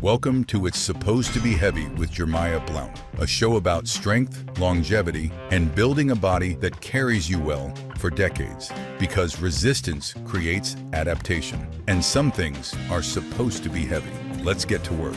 Welcome to It's Supposed to Be Heavy with Jermiah Blount, a show about strength, longevity, and building a body that carries you well for decades. Because resistance creates adaptation, and some things are supposed to be heavy. Let's get to work.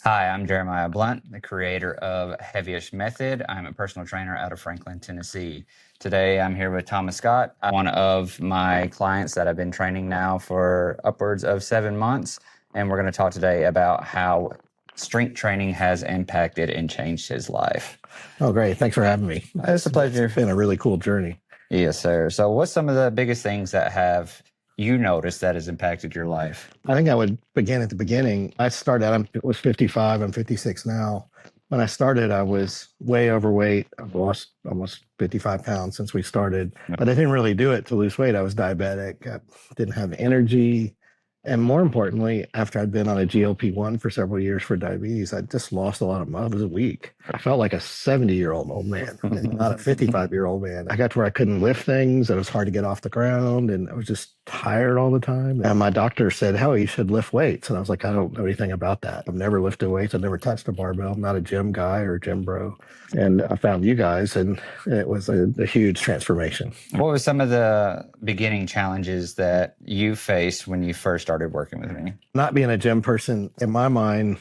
Hi, I'm Jermiah Blount, the creator of Heavyish Method. I'm a personal trainer out of Franklin, Tennessee. Today, I'm here with Thomas Scott, one of my clients that I've been training now for upwards of 7 months. And we're going to talk today about how strength training has impacted and changed his life. Oh, great. Thanks for having me. It's a pleasure. It's been a really cool journey. Yes, sir. So what's some of the biggest things that have you noticed that has impacted your life? I think I would begin at the beginning. I started, I was 55, I'm 56 now. When I started, I was way overweight. I've lost almost 55 pounds since we started, but I didn't really do it to lose weight. I was diabetic. I didn't have energy. And more importantly, after I'd been on a GLP-1 for several years for diabetes, I just lost a lot of muscle. I was weak. I felt like a 70-year-old old man, not a 55-year-old man. I got to where I couldn't lift things. It was hard to get off the ground, and I was just tired all the time. And my doctor said, "Howie, you should lift weights." And I was like, "I don't know anything about that. I've never lifted weights. I've never touched a barbell. I'm not a gym guy or a gym bro." And I found you guys, and it was a huge transformation. What were some of the beginning challenges that you faced when you first started working with me? Not being a gym person, in my mind,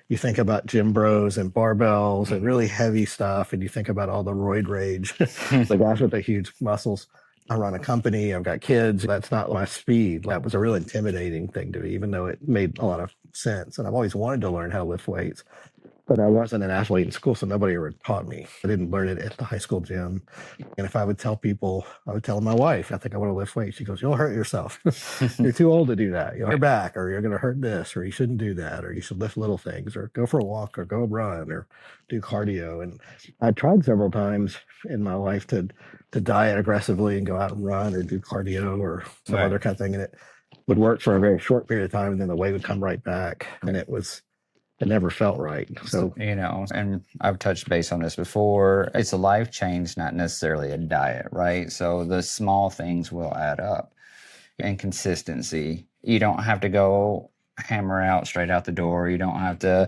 you think about gym bros and barbells and really heavy stuff, and you think about all the roid rage, the guys with the huge muscles. I run a company, I've got kids. That's not my speed. That was a real intimidating thing to me, even though it made a lot of sense. And I've always wanted to learn how to lift weights. But I wasn't an athlete in school, so nobody ever taught me. I didn't learn it at the high school gym. And if I would tell people, I would tell my wife, "I think I want to lift weights." She goes, "You'll hurt yourself. You're too old to do that. You'll hurt your back, or you're going to hurt this, or you shouldn't do that, or you should lift little things, or go for a walk, or go run, or do cardio." And I tried several times in my life to diet aggressively and go out and run or do cardio or some other kind of thing. And it would work for a very short period of time, and then the weight would come right back. And it never felt right. So, and I've touched base on this before. It's a life change, not necessarily a diet, right? So the small things will add up. And consistency. You don't have to go hammer out straight out the door. You don't have to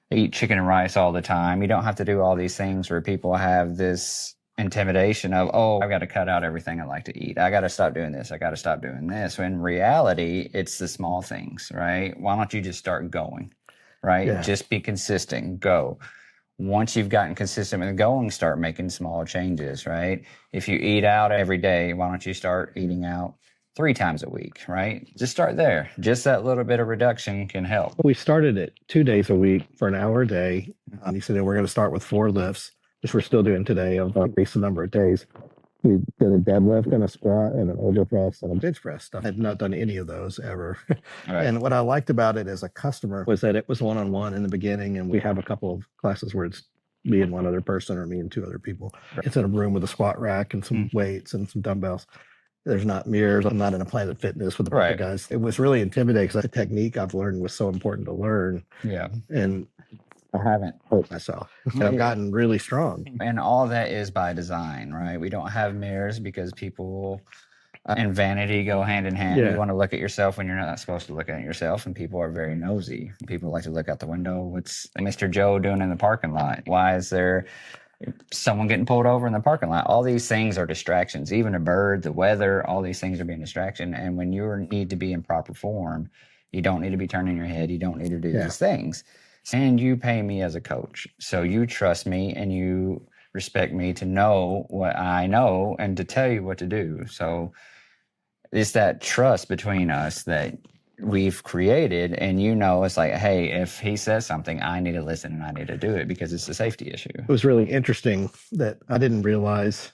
eat chicken and rice all the time. You don't have to do all these things where people have this intimidation of, "Oh, I've got to cut out everything I like to eat. I got to stop doing this. I got to stop doing this." When in reality, it's the small things, right? Why don't you just start going? Right? Yeah. Just be consistent. Go. Once you've gotten consistent with going, start making small changes, right? If you eat out every day, why don't you start eating out 3 times a week, right? Just start there. Just that little bit of reduction can help. We started it 2 days a week for an hour a day. He said, we're going to start with 4 lifts, which we're still doing today. I've increased the number of days. We did a deadlift and a squat and an overhead press and a bench press. I had not done any of those ever. Right. And what I liked about it as a customer was that it was one-on-one in the beginning. And we have a couple of classes where it's me and one other person or me and 2 other people. Right. It's in a room with a squat rack and some weights and some dumbbells. There's not mirrors. I'm not in a Planet Fitness with a bunch of guys. It was really intimidating because the technique I've learned was so important to learn. Yeah. And I haven't hurt myself. I've gotten really strong. And all that is by design, right? We don't have mirrors because people and vanity go hand in hand. You want to look at yourself when you're not supposed to look at yourself, and people are very nosy. People like to look out the window. What's Mr. Joe doing in the parking lot? Why is there someone getting pulled over in the parking lot? All these things are distractions. Even a bird, the weather, all these things are being distraction. And when you need to be in proper form, you don't need to be turning your head. You don't need to do these things. And you pay me as a coach. So you trust me and you respect me to know what I know and to tell you what to do. So it's that trust between us that we've created. And it's like, hey, if he says something, I need to listen and I need to do it because it's a safety issue. It was really interesting that I didn't realize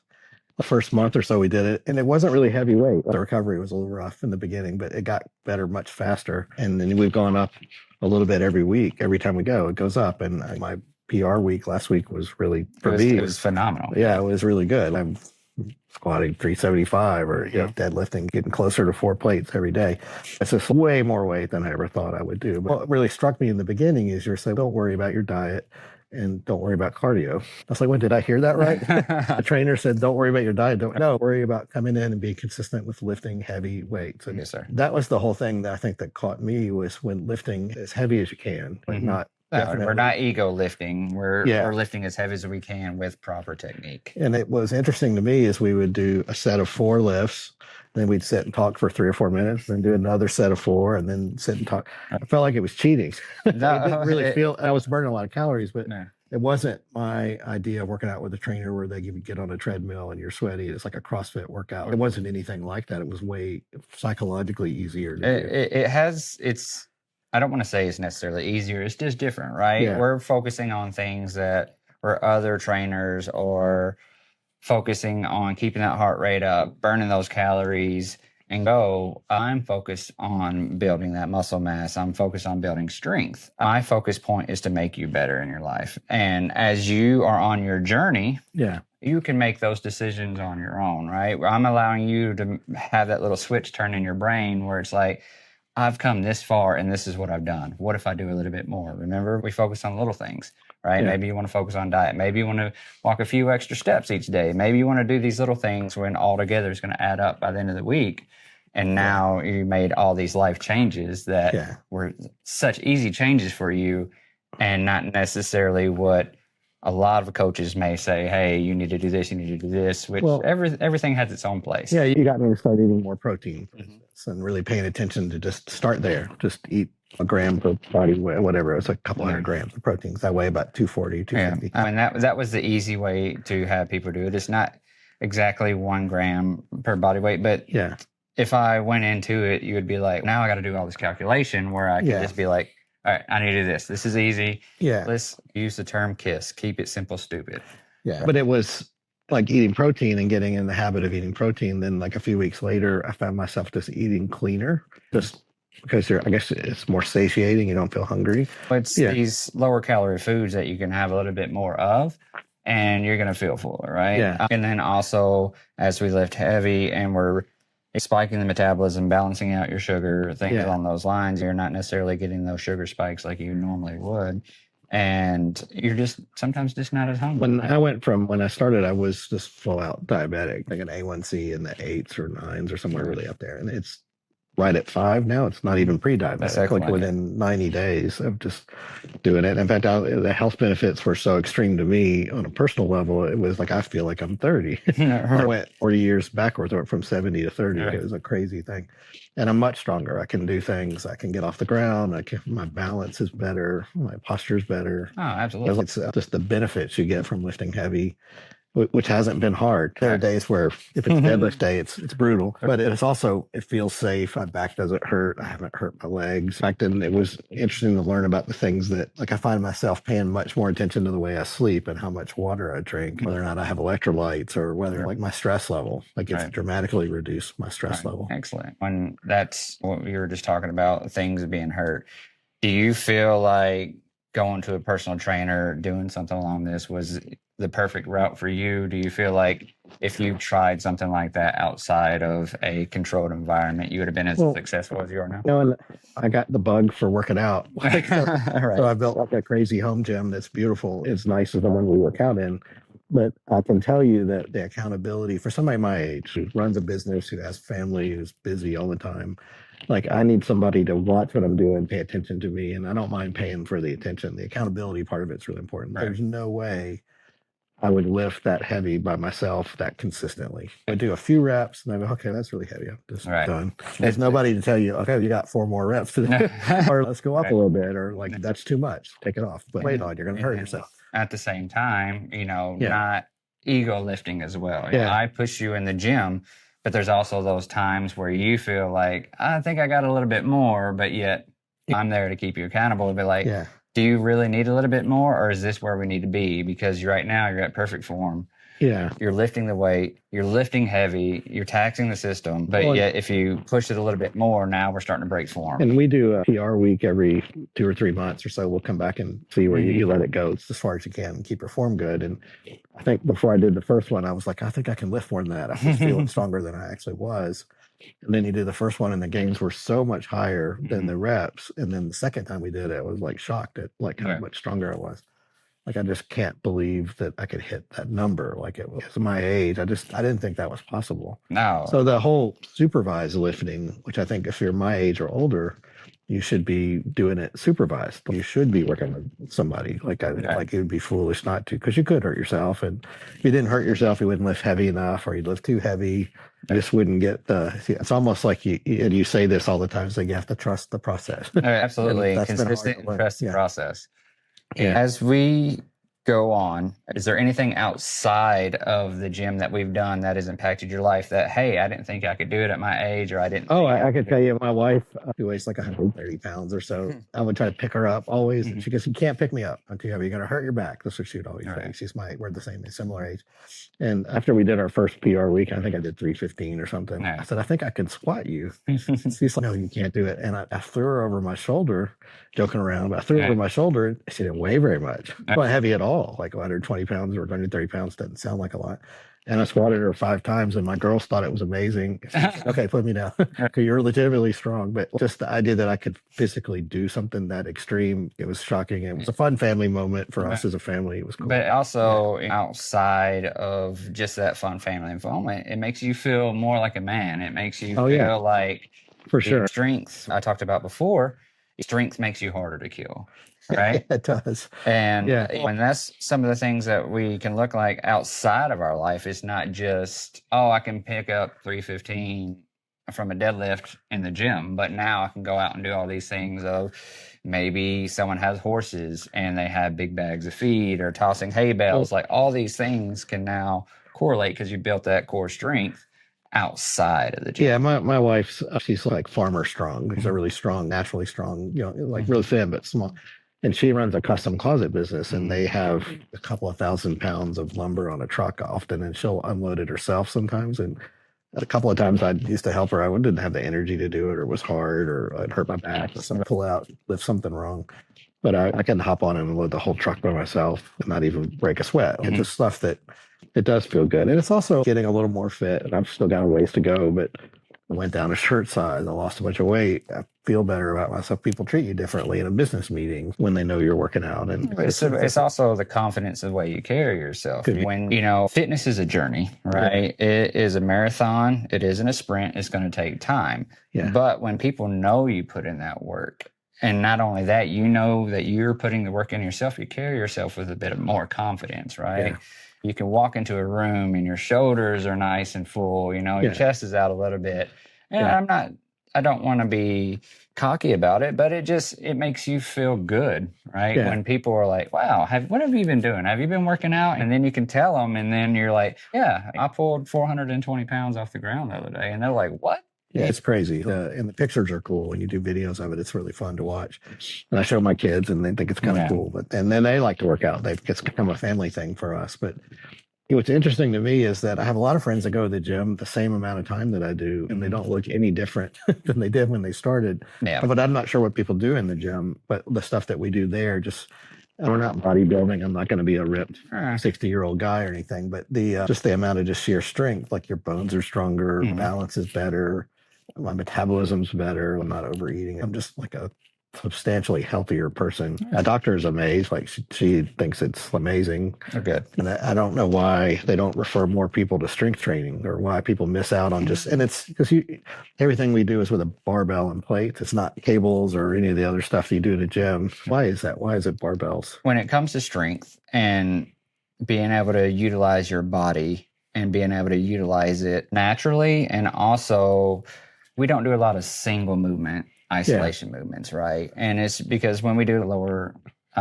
the first month or so we did it, and it wasn't really heavyweight. The recovery was a little rough in the beginning, but it got better much faster. And then we've gone up a little bit every week. Every time we go, it goes up. And my PR week last week was really, for me, it was phenomenal. Yeah, it was really good. I'm squatting 375 or deadlifting, getting closer to 4 plates every day. It's just way more weight than I ever thought I would do. But what really struck me in the beginning is you're saying, don't worry about your diet. and don't worry about cardio. I was like, what, did I hear that right? The trainer said, don't worry about your diet. Don't worry about coming in and being consistent with lifting heavy weights. And Yes, sir. that was the whole thing that I think that caught me, was when lifting as heavy as you can, like not. No, we're not ego lifting. We're lifting as heavy as we can with proper technique. And it was interesting to me is we would do a set of 4 lifts, then we'd sit and talk for 3 or 4 minutes, then do another set of 4, and then sit and talk. I felt like it was cheating. No, I didn't really feel I was burning a lot of calories, but No. it wasn't my idea of working out with a trainer where they get on a treadmill and you're sweaty. It's like a CrossFit workout. It wasn't anything like that. It was way psychologically easier to do. It has its. I don't want to say it's necessarily easier. It's just different, right? Yeah. We're focusing on things that where other trainers are focusing on keeping that heart rate up, burning those calories, and go. I'm focused on building that muscle mass. I'm focused on building strength. My focus point is to make you better in your life. And as you are on your journey, you can make those decisions on your own, right? I'm allowing you to have that little switch turn in your brain where it's like, I've come this far and this is what I've done. What if I do a little bit more? Remember, we focus on little things, right? Maybe you want to focus on diet. Maybe you want to walk a few extra steps each day. Maybe you want to do these little things when all together is going to add up by the end of the week. And now you made all these life changes that were such easy changes for you and not necessarily what a lot of coaches may say, hey, you need to do this, you need to do this, which everything has its own place. Yeah, you got me to start eating more protein, for instance, and really paying attention to just start there. Just eat a gram per body weight, whatever. It's a couple hundred grams of protein. I weigh about 240, 250. I mean, that was the easy way to have people do it. It's not exactly 1 gram per body weight, but if I went into it, you would be like, now I got to do all this calculation where I can just be like, all right, I need to do this. This is easy. Yeah. Let's use the term KISS. Keep it simple, stupid. Yeah. But it was like eating protein and getting in the habit of eating protein. Then like a few weeks later, I found myself just eating cleaner, just because I guess it's more satiating. You don't feel hungry. It's these lower calorie foods that you can have a little bit more of, and you're going to feel fuller, right? Yeah. And then also, as we lift heavy and we're spiking the metabolism, balancing out your sugar, things along those lines, you're not necessarily getting those sugar spikes like you normally would. And you're just sometimes just not as hungry. When I started, I was just full out diabetic, like an A1C in the 8s or 9s or somewhere really up there. And it's right at 5 now. It's not even pre-diabetic, like within 90 days of just doing it. In fact, the health benefits were so extreme to me on a personal level. It was like, I feel like I'm 30. I went 40 years backwards. I went from 70 to 30. It was a crazy thing. And I'm much stronger. I can do things. I can get off the ground. My balance is better. My posture is better. Oh, absolutely. It's just the benefits you get from lifting heavy, which hasn't been hard. There are days where if it's deadlift day, it's brutal, but it feels safe. My back doesn't hurt. I haven't hurt my legs. In fact, and it was interesting to learn about the things that, like, I find myself paying much more attention to the way I sleep and how much water I drink, whether or not I have electrolytes or whether like my stress level, like it's dramatically reduced my stress level. Excellent. When that's what we were just talking about, things being hurt. Do you feel like going to a personal trainer, doing something along this was the perfect route for you? Do you feel like if you tried something like that outside of a controlled environment, you would have been as successful as you are now? And I got the bug for working out. So I built like a crazy home gym that's beautiful. It's nice as the one we work out in. But I can tell you that the accountability for somebody my age who runs a business, who has family, who's busy all the time, like I need somebody to watch what I'm doing, pay attention to me, and I don't mind paying for the attention. The accountability part of it's really important. There's no way I would lift that heavy by myself that consistently. I do a few reps and I go, okay, that's really heavy. I'm just done. There's nobody to tell you, okay, you got 4 more reps today, or let's go up a little bit, or like that's too much. Take it off. But wait on, you're going to hurt yourself. At the same time, not ego lifting as well. I push you in the gym, but there's also those times where you feel like, I think I got a little bit more, but yet I'm there to keep you accountable and be like, do you really need a little bit more, or is this where we need to be? Because right now you're at perfect form. Yeah. You're lifting the weight, you're lifting heavy, you're taxing the system, but yet if you push it a little bit more, now we're starting to break form. And we do a PR week every 2 or 3 months or so. We'll come back and see where you let it go. It's as far as you can and keep your form good. And I think before I did the first one, I was like, I think I can lift more than that. I was feeling stronger than I actually was. And then you do the first one and the gains were so much higher than the reps. And then the second time we did it, I was like shocked at like how much stronger I was. Like, I just can't believe that I could hit that number. Like, it was my age. I didn't think that was possible. No. So the whole supervised lifting, which I think if you're my age or older, you should be doing it supervised. You should be working with somebody. Like it would be foolish not to, because you could hurt yourself. And if you didn't hurt yourself, you wouldn't lift heavy enough, or you'd lift too heavy. You just wouldn't get it's almost like and you say this all the time, so you have to trust the process. Absolutely. Consistent and trust the process. Yeah. As we go on, is there anything outside of the gym that we've done that has impacted your life that, hey, I didn't think I could do it at my age, or I didn't? I could tell you, my wife, who weighs like 130 pounds or so, I would try to pick her up always. And she goes, you can't pick me up. I'm too heavy. You're going to hurt your back. That's what she would always say. We're the same, similar age. And after we did our first PR week, I think I did 315 or something. I said, I think I can squat you. She's like, no, you can't do it. And I threw her over my shoulder, joking around, but I threw her over my shoulder. She didn't weigh very much. Not heavy at all. Like 120 pounds or 130 pounds doesn't sound like a lot. And I squatted her 5 times, and my girls thought it was amazing. Said, okay, put me down. You're legitimately strong. But just the idea that I could physically do something that extreme, it was shocking. It was a fun family moment for us as a family. It was cool. But also outside of just that fun family moment, it makes you feel more like a man. It makes you feel like, for sure, strength I talked about before. Strength makes you harder to kill. Right? It does. And when that's some of the things that we can look like outside of our life, it's not just, I can pick up 315 from a deadlift in the gym, but now I can go out and do all these things of maybe someone has horses and they have big bags of feed, or tossing hay bales. Like, all these things can now correlate because you built that core strength outside of the gym. Yeah, my wife's, she's like farmer strong. She's a really strong, naturally strong, like really thin but small. And she runs a custom closet business, and they have a couple of 1,000 pounds of lumber on a truck often, and she'll unload it herself sometimes. And a couple of times I used to help her. I didn't have the energy to do it, or it was hard, or I'd hurt my back, or something, pull out, lift something wrong. But I can hop on and load the whole truck by myself and not even break a sweat. It's just stuff that it does feel good. And it's also getting a little more fit, and I've still got a ways to go, but I went down a shirt size. I lost a bunch of weight. I feel better about myself. People treat you differently in a business meeting when they know you're working out. And it's also the confidence of the way you carry yourself. When, fitness is a journey, right? Yeah. It is a marathon. It isn't a sprint. It's going to take time. Yeah. But when people know you put in that work, and not only that, you know that you're putting the work in yourself, you carry yourself with a bit of more confidence, right? Yeah. You can walk into a room and your shoulders are nice and full, your chest is out a little bit. And I don't want to be cocky about it, but it makes you feel good, right? Yeah. When people are like, wow, what have you been doing? Have you been working out? And then you can tell them, and then you're like, yeah, I pulled 420 pounds off the ground the other day. And they're like, what? Yeah, it's crazy. And the pictures are cool. When you do videos of it, it's really fun to watch. And I show my kids, and they think it's kind of cool. And then they like to work out. It's become a family thing for us. But what's interesting to me is that I have a lot of friends that go to the gym the same amount of time that I do, and they don't look any different than they did when they started. Yeah. But I'm not sure what people do in the gym. But the stuff that we do there, we're not bodybuilding. I'm not going to be a ripped 60-year-old guy or anything. But just the amount of just sheer strength, like your bones are stronger, balance is better. My metabolism's better. I'm not overeating. I'm just like a substantially healthier person. A doctor is amazed. Like she thinks it's amazing. Okay. And I don't know why they don't refer more people to strength training, or why people miss out on and it's because everything we do is with a barbell and plates. It's not cables or any of the other stuff you do in a gym. Why is that? Why is it barbells? When it comes to strength and being able to utilize your body and being able to utilize it naturally, and also we don't do a lot of single movement isolation movements, right? And it's because when we do a lower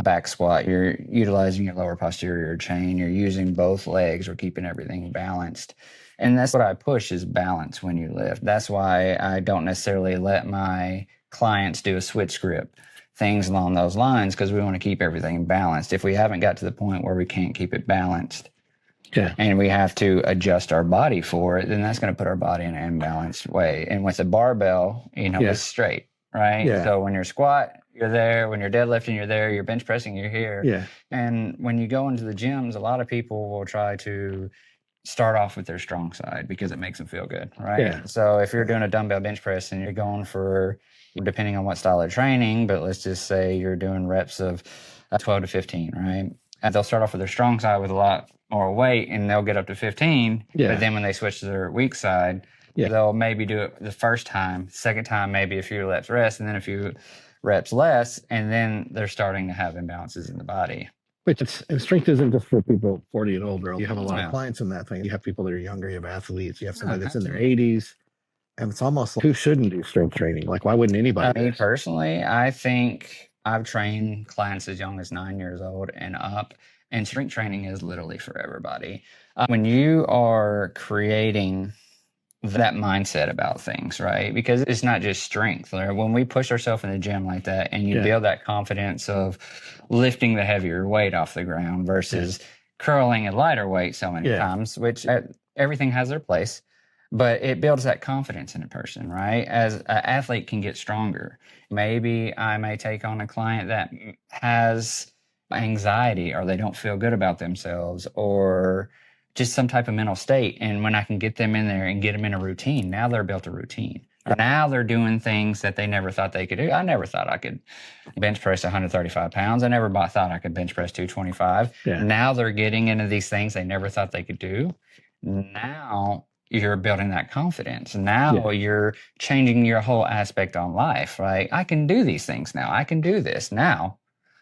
back squat, you're utilizing your lower posterior chain, you're using both legs, we're keeping everything balanced. And that's what I push, is balance when you lift. That's why I don't necessarily let my clients do a switch grip, things along those lines, because we want to keep everything balanced. If we haven't got to the point where we can't keep it balanced, and we have to adjust our body for it, then that's going to put our body in an imbalanced way. And with a barbell, it's straight, right? Yeah. So when you're squat, you're there. When you're deadlifting, you're there. You're bench pressing, you're here. Yeah. And when you go into the gyms, a lot of people will try to start off with their strong side because it makes them feel good, right? Yeah. So if you're doing a dumbbell bench press and you're going for, depending on what style of training, but let's just say you're doing reps of 12 to 15, right? And they'll start off with their strong side with a lot more weight, and they'll get up to 15. Yeah. But then when they switch to their weak side, they'll maybe do it the first time, second time, maybe a few reps rest, and then a few reps less. And then they're starting to have imbalances in the body. And strength isn't just for people 40 and older. You have a lot of clients in that thing. You have people that are younger, you have athletes, you have somebody that's in their 80s. And it's almost like, who shouldn't do strength training? Like, why wouldn't anybody? Me personally, I think I've trained clients as young as 9 years old and up, and strength training is literally for everybody. When you are creating that mindset about things, right? Because it's not just strength. When we push ourselves in the gym like that, and you build that confidence of lifting the heavier weight off the ground versus curling a lighter weight so many times, which everything has their place, but it builds that confidence in a person, right? As an athlete can get stronger. Maybe I may take on a client that has anxiety, or they don't feel good about themselves, or just some type of mental state. And when I can get them in there and get them in a routine, now they're built a routine. Now they're doing things that they never thought they could do. I never thought I could bench press 135 pounds. I never thought I could bench press 225. Now they're getting into these things they never thought they could do. Now you're building that confidence. Now you're changing your whole aspect on life, right? I can do these things now. I can do this. Now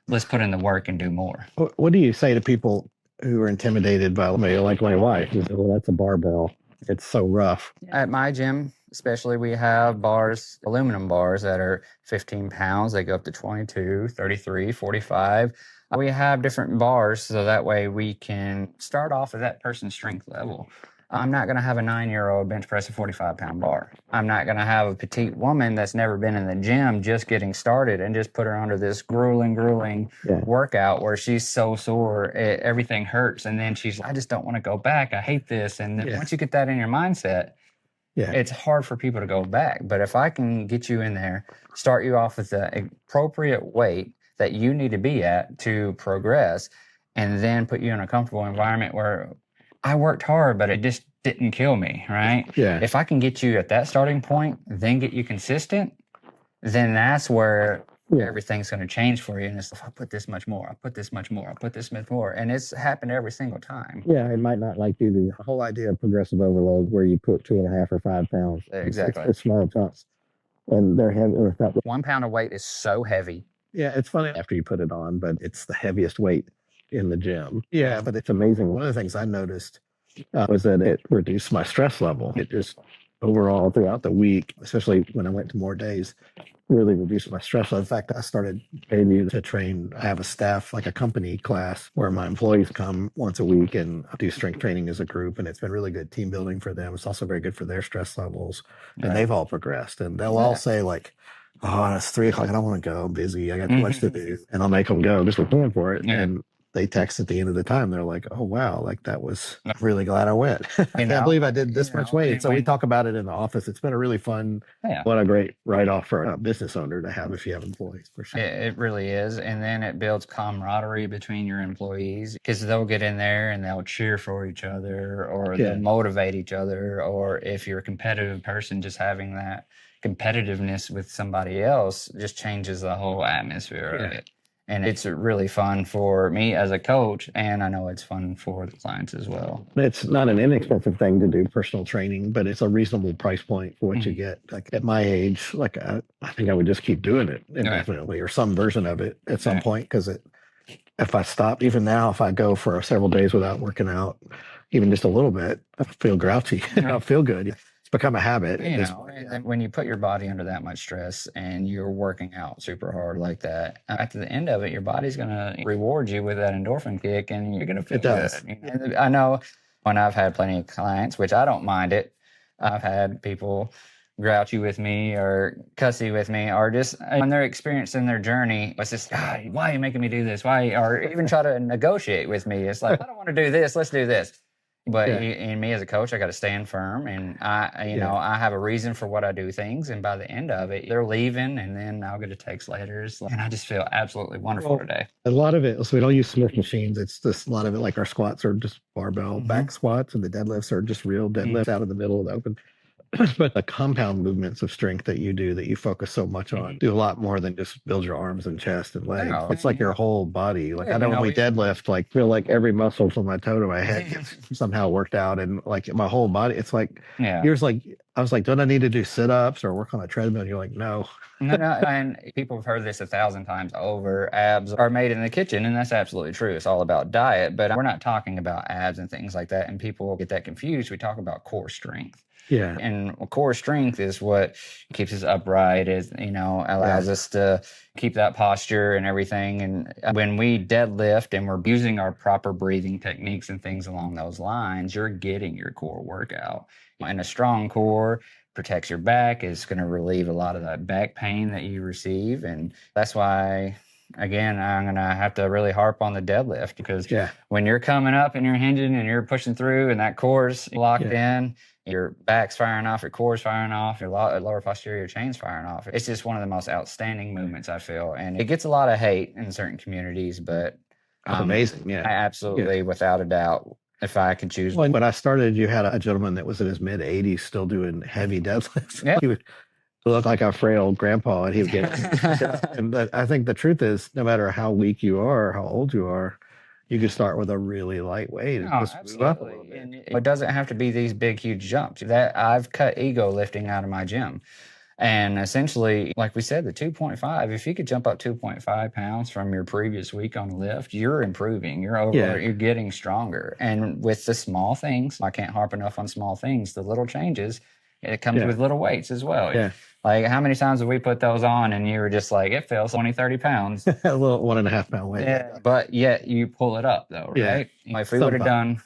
let's put in the work and do more. What do you say to people who are intimidated by, like my wife? You say, well, that's a barbell. It's so rough. At my gym, especially, we have bars, aluminum bars that are 15 pounds. They go up to 22, 33, 45. We have different bars so that way we can start off at that person's strength level. I'm not going to have a 9-year-old bench press a 45-pound bar. I'm not going to have a petite woman that's never been in the gym just getting started and just put her under this grueling workout where she's so sore, everything hurts. And then she's like, I just don't want to go back. I hate this. And then once you get that in your mindset, it's hard for people to go back. But if I can get you in there, start you off with the appropriate weight that you need to be at to progress, and then put you in a comfortable environment where I worked hard, but it just didn't kill me, right? If I can get you at that starting point, then get you consistent, then that's where everything's going to change for you. And it's, if I put this much more, I put this much more, I put this much more. And it's happened every single time. It might not like do the whole idea of progressive overload where you put 2.5 or 5 pounds. Exactly. It's small chunks. And they're heavy. 1 pound of weight is so heavy. It's funny after you put it on, but it's the heaviest weight in the gym. But it's amazing. One of the things I noticed was that it reduced my stress level. It just overall throughout the week, especially when I went to more days, really reduced my stress level. In fact, I started paying to train. I have a staff, like a company class, where my employees come once a week and do strength training as a group. And it's been really good team building for them. It's also very good for their stress levels. And they've all progressed. And they'll all say like, oh, it's 3 o'clock. I don't want to go. I'm busy. I got too much to do. And I'll make them go just for paying for it. And they text at the end of the time. They're like, oh, wow, like that was, I'm really glad I went. I can't believe I did this much weight. So we talk about it in the office. It's been a really fun, what a great write-off for a business owner to have if you have employees, for sure. It really is. And then it builds camaraderie between your employees, because they'll get in there and they'll cheer for each other, or they'll motivate each other. Or if you're a competitive person, just having that competitiveness with somebody else just changes the whole atmosphere of it. And it's really fun for me as a coach, and I know it's fun for the clients as well. It's not an inexpensive thing to do personal training, but it's a reasonable price point for what you get. Like at my age, like I think I would just keep doing it indefinitely, or some version of it at some point, because if I stop, even now, if I go for several days without working out, even just a little bit, I feel grouchy. I don't feel good. It's become a habit. And when you put your body under that much stress and you're working out super hard like that, at the end of it, your body's going to reward you with that endorphin kick, and you're going to feel good. And I know when I've had plenty of clients, which I don't mind it, I've had people grouchy with me or cussy with me, or just when they're experiencing their journey, it's just, God, why are you making me do this? Why? Or even try to negotiate with me. It's like, I don't want to do this. Let's do this. But in me as a coach, I got to stand firm, and I have a reason for what I do things. And by the end of it, they're leaving, and then I'll get a text later. And I just feel absolutely wonderful today. A lot of it, so we don't use Smith machines. It's just a lot of it, like our squats are just barbell back squats, and the deadlifts are just real deadlifts out of the middle of the open. but the compound movements of strength that you do, that you focus so much on, do a lot more than just build your arms and chest and legs. No, It's like your whole body. Like, I know when we we deadlift, like, feel like every muscle from my toe to my head gets somehow worked out, and like my whole body. It's like, here's like, I was like, don't I need to do sit-ups or work on a treadmill? And you're like, no. No, and people have heard this 1,000 times over. Abs are made in the kitchen, and that's absolutely true. It's all about diet, but we're not talking about abs and things like that. And people get that confused. We talk about core strength. Yeah. And core strength is what keeps us upright, is, allows us to keep that posture and everything. And when we deadlift and we're using our proper breathing techniques and things along those lines, you're getting your core workout. And a strong core protects your back, is going to relieve a lot of that back pain that you receive. And that's why, again, I'm going to have to really harp on the deadlift, because when you're coming up and you're hinging and you're pushing through and that core's locked in, your back's firing off, your core's firing off, your lower posterior chain's firing off. It's just one of the most outstanding movements, I feel. And it gets a lot of hate in certain communities, but it's amazing. Yeah. I absolutely, without a doubt, if I could choose. Well, when I started, you had a gentleman that was in his mid-80s still doing heavy deadlifts. Yeah. He would look like a frail grandpa, and he would get and I think the truth is, no matter how weak you are, how old you are, you can start with a really light weight and just move up a little bit. And it doesn't have to be these big, huge jumps. That I've cut ego lifting out of my gym. And essentially, like we said, the 2.5, if you could jump up 2.5 pounds from your previous week on the lift, you're improving. You're getting stronger. And with the small things, I can't harp enough on small things, the little changes, it comes with little weights as well. Yeah. Like, how many times have we put those on and you were just like, it feels 20, 30 pounds. A little 1.5 pound weight. Yeah, but yet you pull it up, though, right? Yeah. If we would have done,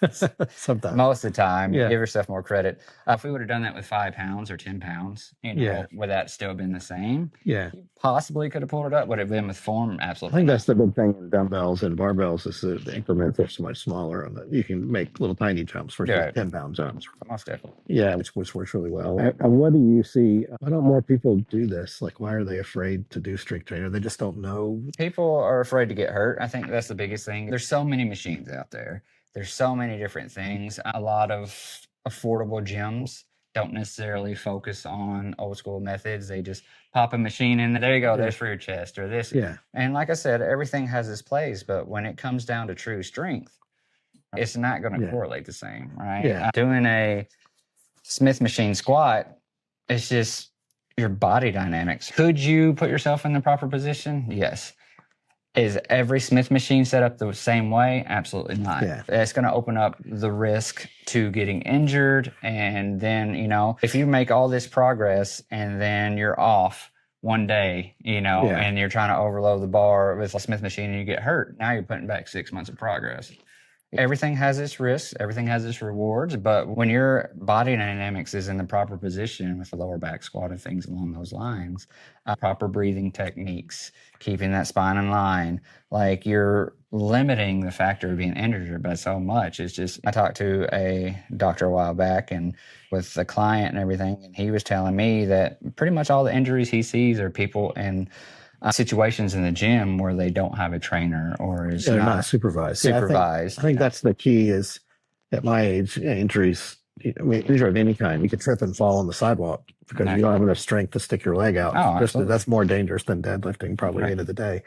sometimes, most of the time, give yourself more credit. If we would have done that with 5 pounds or 10 pounds, would that still been the same? Yeah. You possibly could have pulled it up. Would it have been with form? Absolutely. I think that's the big thing in dumbbells and barbells, is the increments are so much smaller, and that you can make little tiny jumps versus 10-pound jumps. Most definitely. Yeah, which works really well. And what do you see? Why don't more people do this? Like, why are they afraid to do strength training? They just don't know. People are afraid to get hurt. I think that's the biggest thing. There's so many machines out there. There's so many different things. A lot of affordable gyms don't necessarily focus on old school methods. They just pop a machine in there. There you go. There's for your chest or this. Yeah. And like I said, everything has its place. But when it comes down to true strength, it's not going to correlate the same, right? Yeah. Doing a Smith machine squat, it's just your body dynamics. Could you put yourself in the proper position? Yes. Is every Smith machine set up the same way? Absolutely not. Yeah. It's going to open up the risk to getting injured. And then, if you make all this progress and then you're off one day, and you're trying to overload the bar with a Smith machine and you get hurt, now you're putting back 6 months of progress. Everything has its risks, everything has its rewards, but when your body dynamics is in the proper position with the lower back squat and things along those lines, proper breathing techniques, keeping that spine in line, like, you're limiting the factor of being injured by so much. It's just, I talked to a doctor a while back and with a client and everything, and he was telling me that pretty much all the injuries he sees are people in situations in the gym where they don't have a trainer or is they're not supervised. I think that's the key. Is at my age, injuries. I mean, injury of any kind, you could trip and fall on the sidewalk because you don't have enough strength to stick your leg out. That's more dangerous than deadlifting, probably, at the end of the day.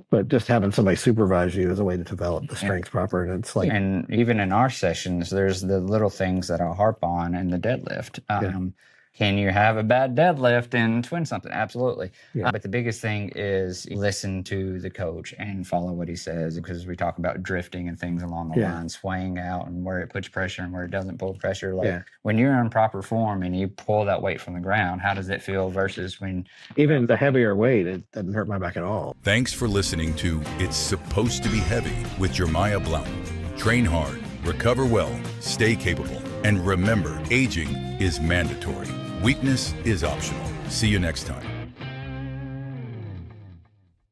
But just having somebody supervise you is a way to develop the strength proper. And it's like, and even in our sessions, there's the little things that I'll harp on in the deadlift. Can you have a bad deadlift and twin something? Absolutely. Yeah. But the biggest thing is listen to the coach and follow what he says, because we talk about drifting and things along the line, swaying out and where it puts pressure and where it doesn't pull pressure. Like, when you're in proper form and you pull that weight from the ground, how does it feel versus when... Even the heavier weight, it doesn't hurt my back at all. Thanks for listening to It's Supposed to Be Heavy with Jermiah Blount. Train hard, recover well, stay capable, and remember, aging is mandatory. Weakness is optional. See you next time.